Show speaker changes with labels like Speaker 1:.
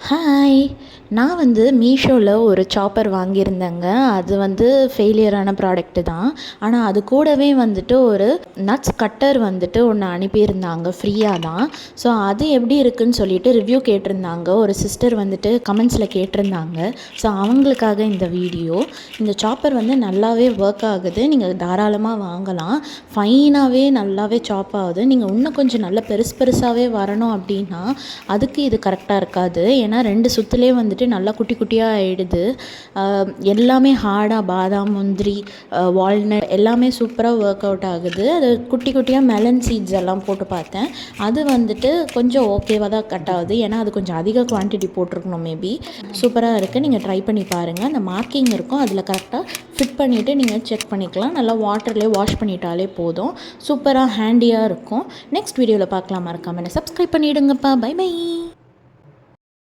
Speaker 1: Hi, நான் மீஷோவில் ஒரு சாப்பர் வாங்கியிருந்தேங்க. அது ஃபெயிலியரான ப்ராடக்ட்டு தான். ஆனால் அது கூடவே ஒரு நட்ஸ் கட்டர் ஒன்று அனுப்பியிருந்தாங்க, ஃப்ரீயாக தான். ஸோ அது எப்படி இருக்குதுன்னு சொல்லிட்டு ரிவ்யூ கேட்டிருந்தாங்க. ஒரு சிஸ்டர் கமெண்ட்ஸில் கேட்டிருந்தாங்க. ஸோ அவங்களுக்காக இந்த வீடியோ. இந்த சாப்பர் நல்லாவே ஒர்க் ஆகுது. நீங்கள் தாராளமாக வாங்கலாம். ஃபைனாகவே நல்லாவே சாப் ஆகுது. நீங்கள் இன்னும் கொஞ்சம் நல்லா பெருசாகவே வரணும் அப்படின்னா அதுக்கு இது கரெக்டாக இருக்காது. ஏன்னா 2 சுற்றுலே நல்லா குட்டி குட்டியாக ஆகிடுது. எல்லாமே ஹார்டாக பாதாம், முந்திரி, வால்நட் எல்லாமே சூப்பராக ஒர்க் அவுட் ஆகுது. அது குட்டி குட்டியாக மெலன் சீட்ஸ் எல்லாம் போட்டு பார்த்தேன். அது கொஞ்சம் ஓகேவாக தான் கட் ஆகுது. ஏன்னா அது கொஞ்சம் அதிக குவான்டிட்டி போட்டிருக்கணும் மேபி. சூப்பராக இருக்குது. நீங்கள் ட்ரை பண்ணி பாருங்கள். அந்த மார்க்கிங் இருக்கும், அதில் கரெக்டாக ஃபிட் பண்ணிவிட்டு நீங்கள் செக் பண்ணிக்கலாம். நல்லா வாட்டர்லேயே வாஷ் பண்ணிட்டாலே போதும். சூப்பராக ஹேண்டியாக இருக்கும். நெக்ஸ்ட் வீடியோவில் பார்க்கலாம். மறக்காமல் சப்ஸ்கிரைப் பண்ணிவிடுங்கப்பா. By by.